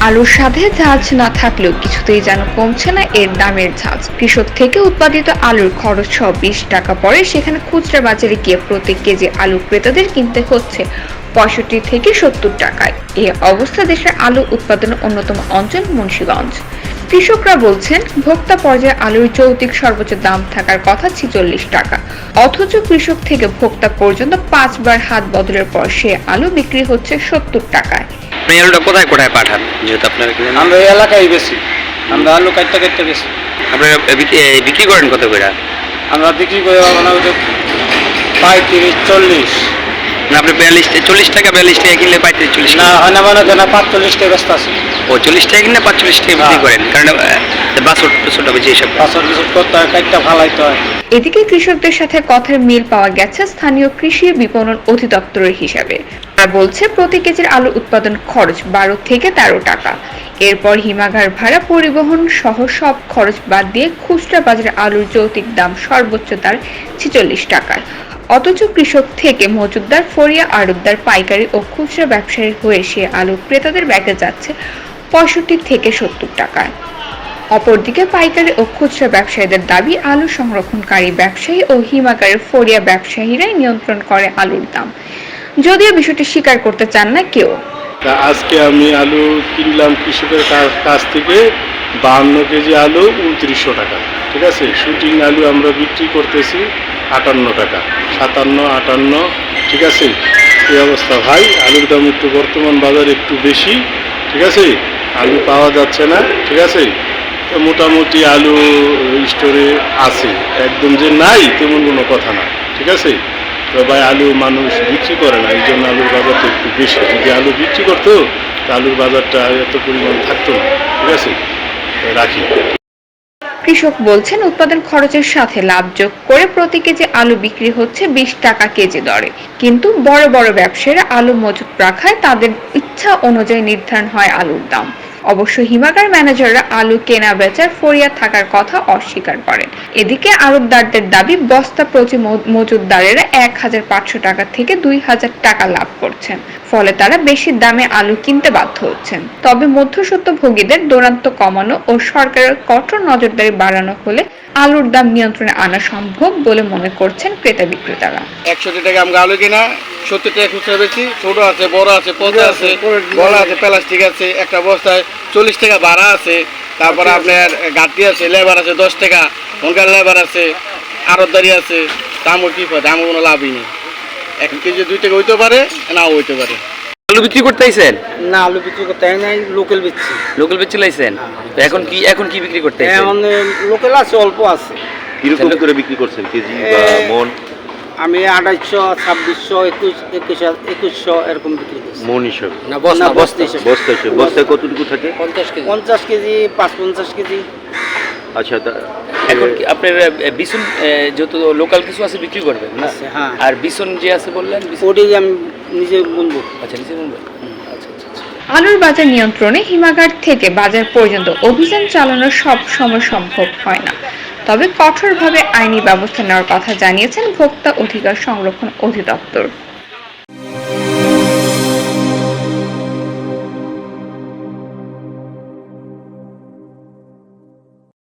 আলুর সাথে ঝাঁঝ না থাকলেও কিছুতেই যেন কমছে না এর দামের ঝাঁঝ। কৃষক থেকে উৎপাদিত আলুর খরচ সহ 20 টাকা পড়ে, সেখানে খুচরা বাজারে গিয়ে প্রতি কেজি আলু ক্রেতাদের কিনতে হচ্ছে 65 থেকে 70 টাকায়। এই অবস্থা দেশের আলু উৎপাদনের অন্যতম অঞ্চল মুন্সিগঞ্জ। কৃষকরা বলছেন ভোক্তা পর্যায়ে আলুর যৌক্তিক সর্বোচ্চ দাম থাকার কথা 46 টাকা, অথচ কৃষক থেকে ভোক্তা পর্যন্ত 5 বার হাত বদলের পর সে আলু বিক্রি হচ্ছে 70 টাকায়। আপনি আলুটা কোথায় কোথায় পাঠান? যেহেতু আপনারা আমরা এই এলাকায় বেশি, আমরা আলু কাটতে বেশি। আপনারা বিক্রি করেন কত করে? আমরা বিক্রি করে মানে 35 40। না, আপনি 40 টাকা 42 টাকা কিনলে 35 না হয় না, মানে 45 টাকা ব্যস্ত আছে। ও 40 টাকা কিনলে 45 টাকা বিক্রি করেন, কারণ বাছর ছোট বেশি এসব বাছর করতে হয়, কাটটা ফালাইতে হয়। এদিকে কৃষকদের সাথে কথার মিল পাওয়া গেছে স্থানীয় কৃষি বিপণন অধিদপ্তরের হিসাবে। আর বলছে প্রতি কেজির আলু উৎপাদন খরচ 12 থেকে 13 টাকা। এরপর হিমাগার ভাড়া, পরিবহন সহ সব খরচ বাদ দিয়ে খুচরা বাজারে আলুর যৌক্তিক দাম সর্বোচ্চ তার 46 টাকায়। অথচ কৃষক থেকে মজুতদার, ফরিয়া, আড়তদার, পাইকারি ও খুচরা ব্যবসায়ী হয়ে সে আলু ক্রেতাদের ব্যাগে যাচ্ছে 65 থেকে 70 টাকায়। অপরদিকে পাইকারি ও খুচরা ব্যবসায়ীদের দাবি, আলু সংরক্ষণকারী ব্যবসায়ী ও হিমাগারের ফরিয়া ব্যবসায়ীরাই নিয়ন্ত্রণ করে আলুর দাম, যদিও বিষয়টি স্বীকার করতে চান না কেউ। আজকে আমি আলু কিনলাম কৃষকের কাছ থেকে 52 কেজি আলু 2900 টাকা, ঠিক আছে। শুটিং আলু আমরা বিক্রি করতেছি 58 টাকা, 57, 58, ঠিক আছে। এই অবস্থা ভাই, আলুর দাম একটু বর্তমান বাজারে একটু বেশি, ঠিক আছে। আলু পাওয়া যাচ্ছে না, ঠিক আছে। মোটামুটি আলু স্টোরে আছে, একদম যে নাই তেমন কোনো কথা না, ঠিক আছে। তো ভাই আলু মানুষ বিক্রি করে না, এই জন্য আলুর বাজারটা একটু বেশি। যদি আলু বিক্রি করতো তা আলুর বাজারটা এত পরিমাণ থাকতো না, ঠিক আছে। রাখি। কৃষক বলছেন উৎপাদন খরচের সাথে লাভ যোগ করে প্রতি কেজি আলু বিক্রি হচ্ছে 20 টাকা কেজি দরে, কিন্তু বড় বড় ব্যবসায়ীরা আলু মজুত রাখায় তাদের ইচ্ছা অনুযায়ী নির্ধারণ হয় আলুর দাম। অবশ্য হিমাগার ম্যানেজাররা আলু কেনা বেচার ফরিয়া থাকার কথা অস্বীকার করেন। এদিকে আড়তদারদের দাবি, বস্তা প্রতি মজুতদারেরা 1500 টাকা থেকে 2000 টাকা লাভ করছেন, ফলে তারা বেশি দামে আলু কিনতে বাধ্য হচ্ছেন। তবে মধ্যস্বত্বভোগীদের দৌরাত্ম্য কমানো ও সরকারের কঠোর নজরদারি বাড়ানো হলে আলুর দাম নিয়ন্ত্রণে আনা সম্ভব বলে মনে করছেন ক্রেতা বিক্রেতারা। 100 টাকা আমরা আলু কিনা 70 টাকা খুচরা বেশি, ছোট আছে, বড় আছে, পচা আছে, বড় আছে, প্লাস্টিক আছে, একটা বস্তায় 40 টাকা ভাড়া আছে। তারপরে আপনার গাড়ি আছে, লেবার আছে 10 টাকা, ওখানকার লেবার আছে, আড়তদারি আছে। দামও কি পায়, দামও কোনো লাভই নেই। 1 কেজি 2 টাকা হইতে পারে, নাও হইতে পারে। আলু বিক্রি করতে আইছেন? না, আলু বিক্রি করতে নাই, লোকাল বেচছি। লোকাল বেচে লাইছেন? তো এখন কি বিক্রি করতে আইছেন? এখন লোকাল আছে, অল্প আছে। কিরকম করে বিক্রি করছেন কেজি বা মন? আমি 2800, 2600, 2100 এরকম বিক্রি করছি। মন হিসাবে না বস্তা বস্তা হিসেবে। বস্তা হিসেবে। বস্তায় কতটুকু থাকে? 50 কেজি, 50 কেজি। আচ্ছা, এখন কি আপনার বিছুন যত লোকাল কিছু আছে বিক্রি করবেন না? হ্যাঁ। আর বিছুন যে আছে বললেন, ওটাই আমি নিজে বলবো। আচ্ছা নিজে বলবেন। আচ্ছা আচ্ছা। আলুর বাজার নিয়ন্ত্রণে হিমাগার থেকে বাজার পর্যন্ত অভিযান চালানো সব সময় সম্ভব হয় না, তবে কঠোরভাবে আইনি ব্যবস্থা নেওয়ার কথা জানিয়েছেন ভোক্তা অধিকার সংরক্ষণ অধিদপ্তর।